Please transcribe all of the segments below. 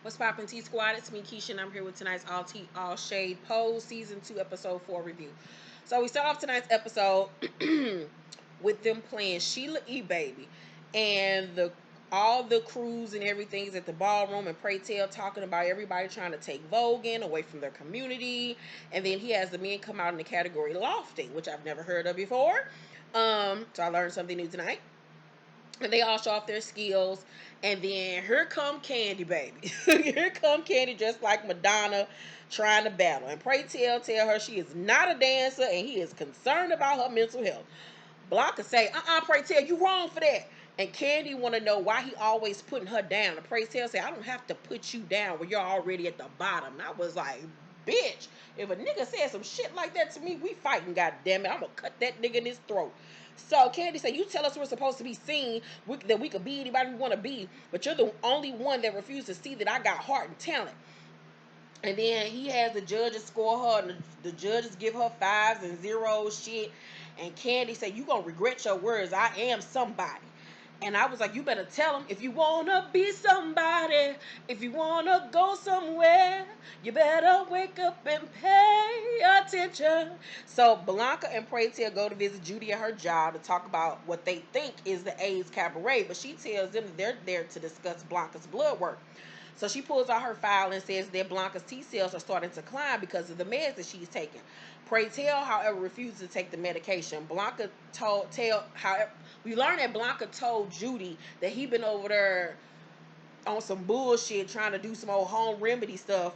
What's poppin' T Squad? It's me, Keisha, and I'm here with tonight's All Tea All Shade Pose Season 2 Episode 4 review. So we start off tonight's episode with them playing Sheila E. Baby. And all the crews and everything is at the ballroom, and Pray Tell talking about everybody trying to take voguing away from their community. And then he has the men come out in the category lofting, which I've never heard of before. So I learned something new tonight. And they all show off their skills, and then here come Candy, baby. Here come Candy, just like Madonna, trying to battle. And Pray tell her she is not a dancer, and he is concerned about her mental health. Blanca say, Pray Tell, you wrong for that. And Candy want to know why he always putting her down. And Pray Tell say, I don't have to put you down when you're already at the bottom. And I was like, bitch, if a nigga said some shit like that to me, we fighting, goddammit. I'm gonna cut that nigga in his throat. So Candy said, you tell us we're supposed to be seen, that we could be anybody we want to be, but you're the only one that refused to see that I got heart and talent. And then he has the judges score her, and the judges give her fives and zeros shit. And Candy said, you gonna regret your words. I am somebody. And I was like, you better tell him, if you wanna be somebody, if you wanna go somewhere, you better wake up and pay attention. So Blanca and Pray Tell go to visit Judy at her job to talk about what they think is the AIDS cabaret, but she tells them that they're there to discuss Blanca's blood work. So she pulls out her file and says that Blanca's T cells are starting to climb because of the meds that she's taking. Pray Tell, however, refuses to take the medication. However, we learned that Blanca told Judy that he been over there on some bullshit trying to do some old home remedy stuff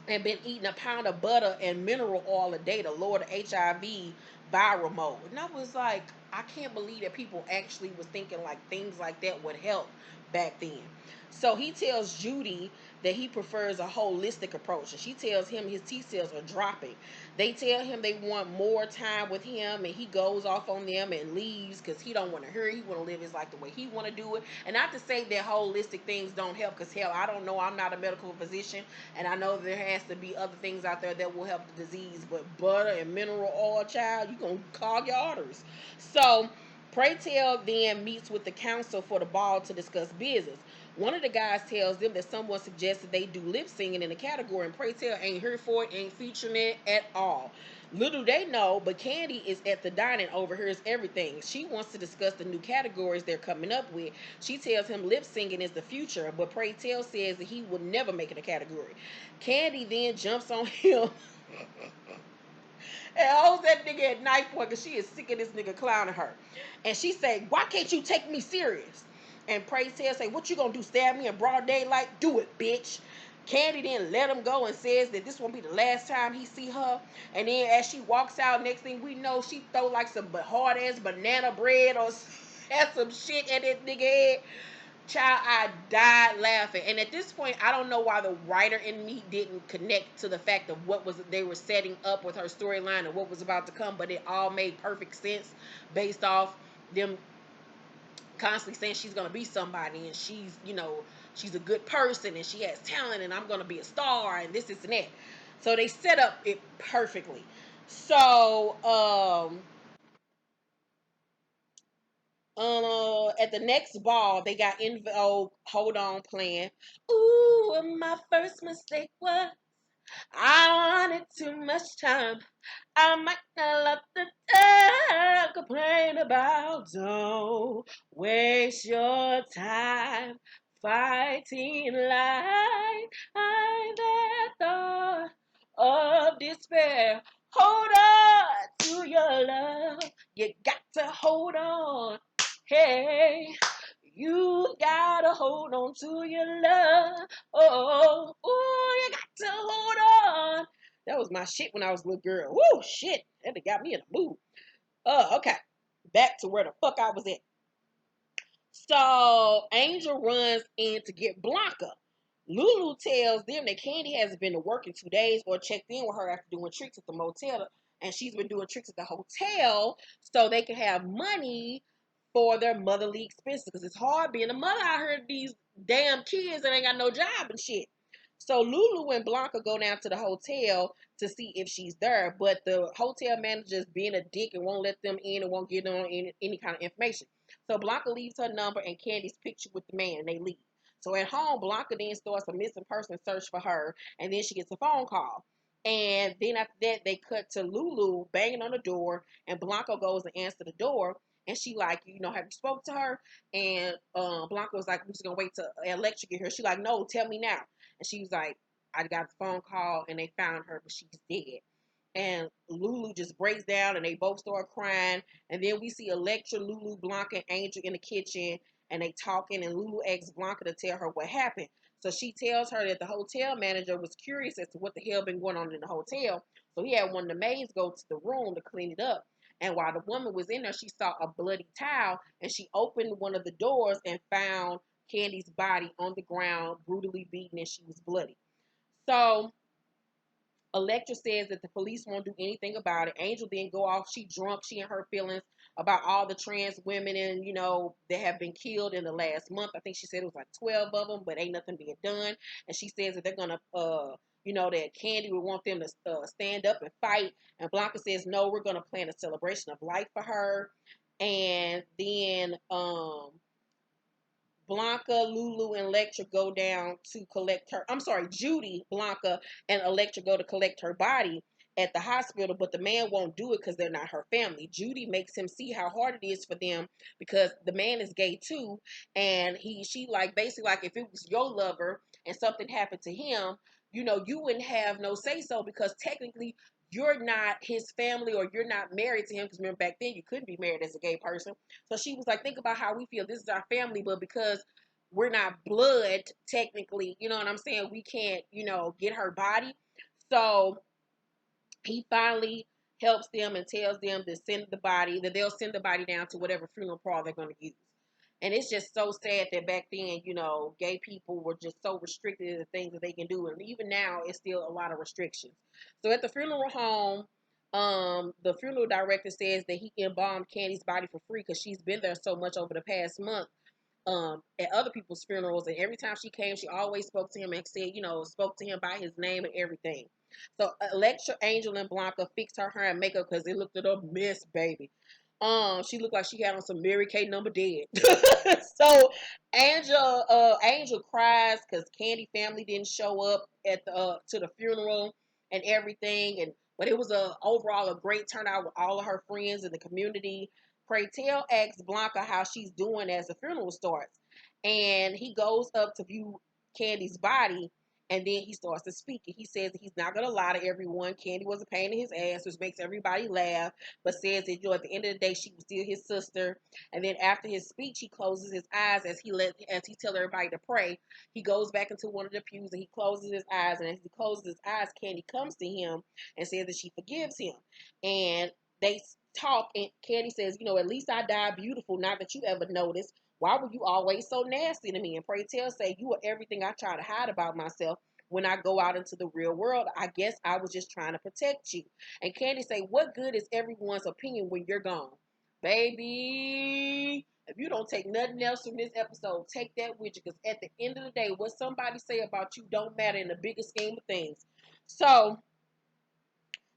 and been eating a pound of butter and mineral oil a day to lower the HIV viral mode. And I was like, I can't believe that people actually was thinking like things like that would help back then. So he tells Judy that he prefers a holistic approach, and she tells him his T cells are dropping. They tell him they want more time with him, and he goes off on them and leaves because he don't want to hear. He want to live his life the way he want to do it. And not to say that holistic things don't help, because hell, I don't know. I'm not a medical physician, and I know there has to be other things out there that will help the disease. But butter and mineral oil, child, you gonna clog your arteries. So Pray Tell then meets with the council for the ball to discuss business. One of the guys tells them that someone suggested they do lip singing in the category, and Pray Tell ain't here for it, ain't featuring it at all. Little they know, but Candy is at the dining, overhears everything. She wants to discuss the new categories they're coming up with. She tells him lip singing is the future, but Pray Tell says that he will never make it a category. Candy then jumps on him and holds that nigga at knife point because she is sick of this nigga clowning her. And she say, why can't you take me serious? And Pray Tell say, what you gonna do, stab me in broad daylight? Do it, bitch. Candy then let him go and says that this won't be the last time he see her. And then as she walks out, next thing we know, she throw like some hard ass banana bread or some shit at that nigga head. Child, I died laughing. And at this point, I don't know why the writer in me didn't connect to the fact of what was they were setting up with her storyline and what was about to come, but it all made perfect sense based off them constantly saying she's gonna be somebody, and she's, she's a good person and she has talent, and I'm gonna be a star, and this and that. So they set up it perfectly. So at the next ball, they got In Vogue, Hold On playing. Ooh, my first mistake was I wanted too much time. I might not love the time. Complain about, don't waste your time fighting like I'm that thought of despair. Hold on to your love. You got to hold on. Hey, you gotta hold on to your love. Oh, you got to hold on. That was my shit when I was a little girl. Woo, shit. That got me in the mood. Okay. Back to where the fuck I was at. So Angel runs in to get Blanca. Lulu tells them that Candy hasn't been to work in 2 days or checked in with her after doing tricks at the motel. And she's been doing tricks at the hotel so they can have money for their motherly expenses. Because it's hard being a mother out here, these damn kids that ain't got no job and shit. So Lulu and Blanca go down to the hotel to see if she's there, but the hotel manager's being a dick and won't let them in and won't give them any kind of information. So Blanca leaves her number and Candy's picture with the man, and they leave. So at home, Blanca then starts a missing person search for her, and then she gets a phone call. And then after that, they cut to Lulu banging on the door, and Blanca goes and answer the door. And she like, have you spoke to her? And Blanca was like, we're just gonna wait till Electra get here. She like, no, tell me now. And she was like, I got the phone call, and they found her, but she's dead. And Lulu just breaks down, and they both start crying. And then we see Electra, Lulu, Blanca, and Angel in the kitchen, and they talking. And Lulu asks Blanca to tell her what happened. So she tells her that the hotel manager was curious as to what the hell been going on in the hotel. So he had one of the maids go to the room to clean it up. And while the woman was in there, she saw a bloody towel, and she opened one of the doors and found Candy's body on the ground, brutally beaten, and she was bloody. So Electra says that the police won't do anything about it. Angel then go off. She drunk. She and her feelings about all the trans women and that have been killed in the last month. I think she said it was like 12 of them, but ain't nothing being done. And she says that they're gonna that Candy would want them to stand up and fight. And Blanca says no, we're gonna plan a celebration of life for her. And then Blanca, Lulu, and Electra go down to collect her. I'm sorry, Judy, Blanca, and Electra go to collect her body at the hospital, but the man won't do it because they're not her family. Judy makes him see how hard it is for them because the man is gay too, and she like basically like if it was your lover and something happened to him, you wouldn't have no say so because technically you're not his family or you're not married to him because remember back then you couldn't be married as a gay person. So she was like, think about how we feel. This is our family, but because we're not blood, technically, you know what I'm saying? We can't, get her body. So he finally helps them and tells them to send the body, that they'll send the body down to whatever funeral parlor they're going to use. And it's just so sad that back then, gay people were just so restricted in the things that they can do. And even now, it's still a lot of restrictions. So at the funeral home, the funeral director says that he embalmed Candy's body for free because she's been there so much over the past month at other people's funerals. And every time she came, she always spoke to him and said, spoke to him by his name and everything. So Electra, Angel, and Blanca fixed her hair and makeup because they looked at a mess, baby. She looked like she had on some Mary Kay number dead. So Angel cries because Candy family didn't show up at the to the funeral and everything, and but it was overall a great turnout with all of her friends in the community. Praytel asks Blanca how she's doing as the funeral starts, and he goes up to view Candy's body, and then he starts to speak. And he says that he's not going to lie to everyone. Candy was a pain in his ass, which makes everybody laugh, but says that, at the end of the day, she was still his sister. And then after his speech, he closes his eyes as he tells everybody to pray. He goes back into one of the pews and he closes his eyes. And as he closes his eyes, Candy comes to him and says that she forgives him. And they talk, and Candy says, at least I died beautiful, not that you ever noticed. Why were you always so nasty to me? And pray tell say, you are everything I try to hide about myself when I go out into the real world. I guess I was just trying to protect you. And Candy say, what good is everyone's opinion when you're gone? Baby, if you don't take nothing else from this episode, take that with you. Because at the end of the day, what somebody say about you don't matter in the bigger scheme of things. So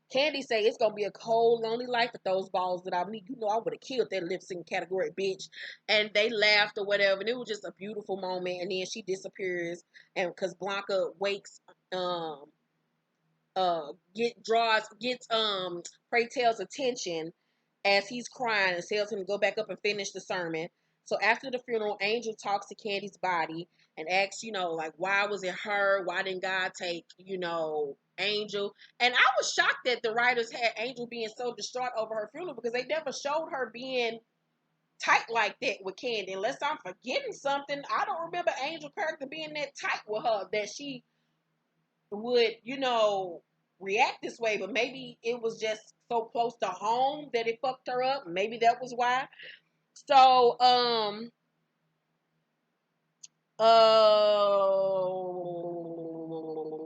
Candy say it's gonna be a cold, lonely life with those balls that I need. I would have killed that lip sync category, bitch. And they laughed or whatever, and it was just a beautiful moment. And then she disappears, and because Blanca wakes, gets Pray Tell's attention as he's crying and tells him to go back up and finish the sermon. So after the funeral, Angel talks to Candy's body and asks, like, why was it her? Why didn't God take, Angel? And I was shocked that the writers had Angel being so distraught over her funeral because they never showed her being tight like that with Candy. Unless I'm forgetting something, I don't remember Angel character being that tight with her that she would, react this way. But maybe it was just so close to home that it fucked her up. Maybe that was why. So, where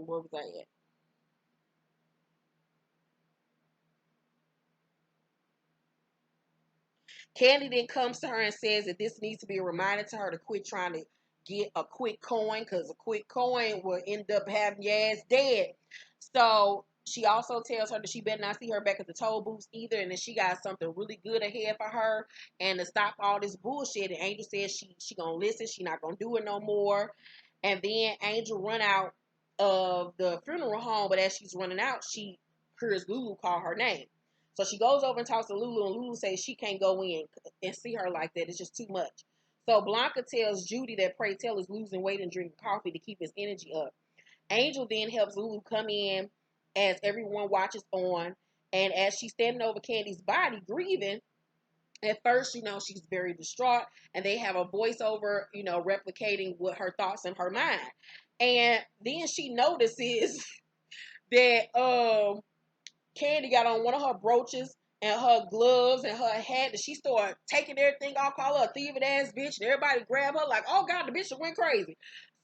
was I at? Candy then comes to her and says that this needs to be a reminder to her to quit trying to get a quick coin because a quick coin will end up having your ass dead. So She also tells her that she better not see her back at the toll booths either, and that she got something really good ahead for her, and to stop all this bullshit. And Angel says she gonna listen, she not gonna do it no more. And then Angel run out of the funeral home, but as she's running out, she hears Lulu call her name. So she goes over and talks to Lulu, and Lulu says she can't go in and see her like that. It's just too much. So Blanca tells Judy that Pray Tell is losing weight and drinking coffee to keep his energy up. Angel then helps Lulu come in as everyone watches on. And as she's standing over Candy's body, grieving, at first, she's very distraught. And they have a voiceover, replicating what her thoughts in her mind. And then she notices that Candy got on one of her brooches and her gloves and her hat, and she started taking everything off, call her a thieving ass bitch, and everybody grab her like, oh God, the bitch went crazy.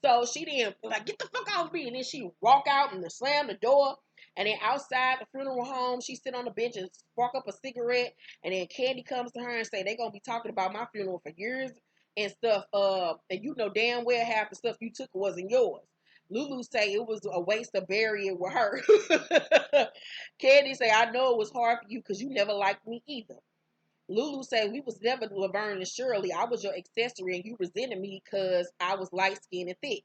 So she then like, get the fuck off me, and then she walk out and slam the door, and then outside the funeral home, she sit on the bench and spark up a cigarette, and then Candy comes to her and say, they gonna be talking about my funeral for years and stuff, and you know damn well half the stuff you took wasn't yours. Lulu say it was a waste to bury it with her. Candy say, I know it was hard for you because you never liked me either. Lulu say, we was never Laverne and Shirley. I was your accessory and you resented me because I was light skinned and thick.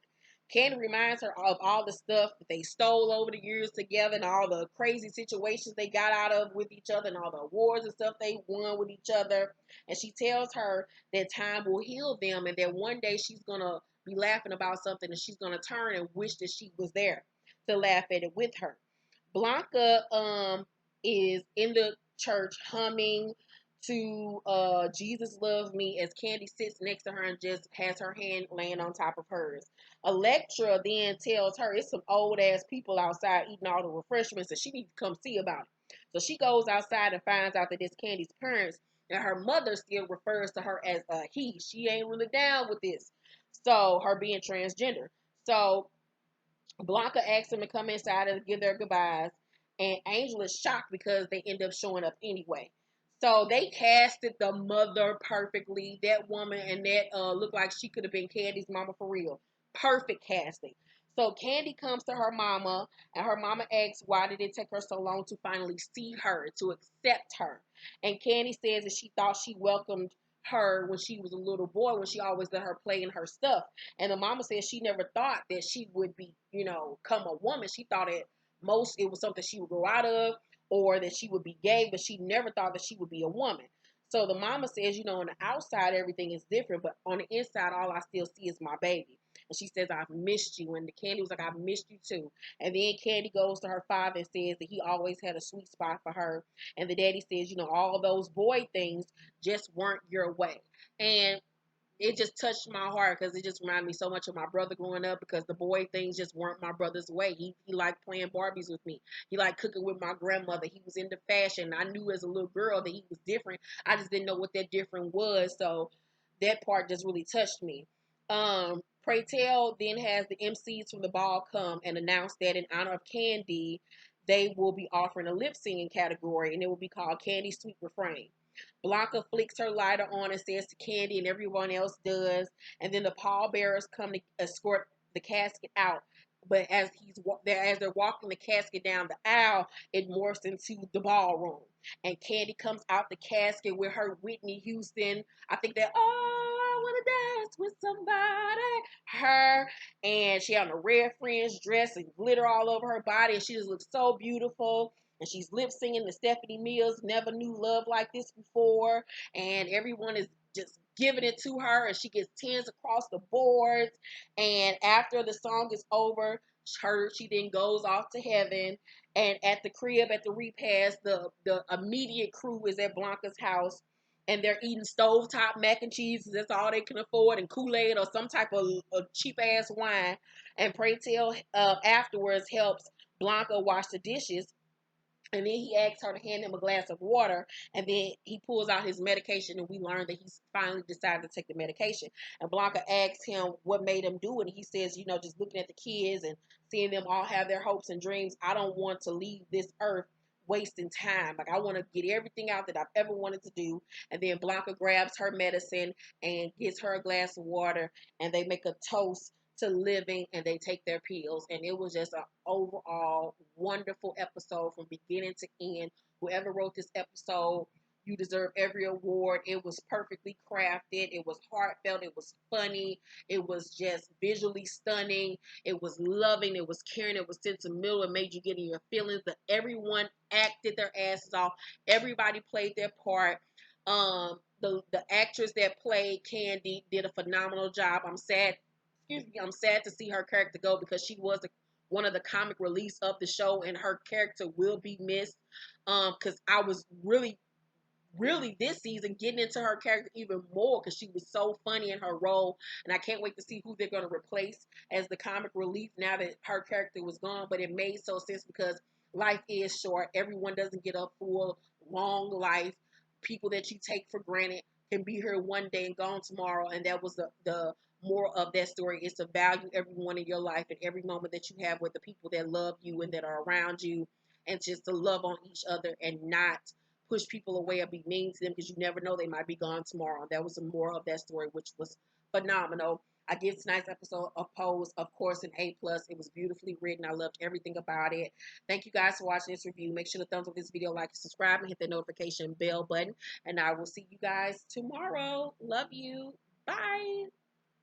Candy reminds her of all the stuff that they stole over the years together and all the crazy situations they got out of with each other and all the awards and stuff they won with each other. And she tells her that time will heal them and that one day she's going to be laughing about something and she's going to turn and wish that she was there to laugh at it with her. Blanca is in the church humming to Jesus Loves Me as Candy sits next to her and just has her hand laying on top of hers. Electra then tells her it's some old ass people outside eating all the refreshments and she needs to come see about it. So she goes outside and finds out that it's Candy's parents and her mother still refers to her as a he. She ain't really down with this. So her being transgender. So Blanca asks them to come inside and give their goodbyes. And Angel is shocked because they end up showing up anyway. So they casted the mother perfectly. That woman and that looked like she could have been Candy's mama for real. Perfect casting. So Candy comes to her mama, and her mama asks why did it take her so long to finally see her, to accept her. And Candy says that she thought she welcomed her when she was a little boy, when she always let her play in her stuff. And the mama says she never thought that she would be, come a woman. She thought it was something she would grow out of or that she would be gay, but she never thought that she would be a woman. So the mama says, on the outside, everything is different, but on the inside, all I still see is my baby. And she says, I've missed you. And the Candy was like, I've missed you too. And then Candy goes to her father and says that he always had a sweet spot for her. And the daddy says, all those boy things just weren't your way. And it just touched my heart because it just reminded me so much of my brother growing up because the boy things just weren't my brother's way. He liked playing Barbies with me. He liked cooking with my grandmother. He was into fashion. I knew as a little girl that he was different. I just didn't know what that different was. So that part just really touched me. Pray Tell then has the MCs from the ball come and announce that in honor of Candy, they will be offering a lip singing category and it will be called Candy Sweet Refrain. Blanca flicks her lighter on and says to Candy, and everyone else does. And then the pallbearers come to escort the casket out. But as they're walking the casket down the aisle, it morphs into the ballroom. And Candy comes out the casket with her Whitney Houston. I think that I wanna dance with somebody. Her and she had on a red fringe dress and glitter all over her body, and she just looks so beautiful and she's lip singing the Stephanie Mills Never Knew Love Like This Before, and everyone is just giving it to her, and she gets tens across the boards. And after the song is over, she then goes off to heaven. And at the crib, at the repast, the immediate crew is at Blanca's house. And they're eating stovetop mac and cheese. That's all they can afford, and Kool-Aid or some type of cheap ass wine. And Pray Tell afterwards helps Blanca wash the dishes, and then he asks her to hand him a glass of water, and then he pulls out his medication, and we learn that he's finally decided to take the medication. And Blanca asks him what made him do it, and he says, just looking at the kids and seeing them all have their hopes and dreams, I don't want to leave this earth wasting time. Like, I want to get everything out that I've ever wanted to do. And then Blanca grabs her medicine and gets her a glass of water, and they make a toast to living, and they take their pills. And it was just an overall wonderful episode from beginning to end. Whoever wrote this episode, you deserve every award. It was perfectly crafted. It was heartfelt. It was funny. It was just visually stunning. It was loving. It was caring. It was sentimental. It made you get in your feelings. But everyone acted their asses off. Everybody played their part. The actress that played Candy did a phenomenal job. I'm sad. Excuse me. I'm sad to see her character go because she was one of the comic reliefs of the show, and her character will be missed. Because I was really this season getting into her character even more because she was so funny in her role, and I can't wait to see who they're going to replace as the comic relief now that her character was gone. But it made so sense because life is short. Everyone doesn't get a full long life. People that you take for granted can be here one day and gone tomorrow, and that was the more of that story is to value everyone in your life and every moment that you have with the people that love you and that are around you, and just to love on each other and not push people away or be mean to them because you never know, they might be gone tomorrow. That was more of that story, which was phenomenal. I give tonight's episode of Pose, of course, an A+. It was beautifully written. I loved everything about it. Thank you guys for watching this review. Make sure to thumbs up this video, like and subscribe, and hit the notification bell button. And I will see you guys tomorrow. Love you. Bye.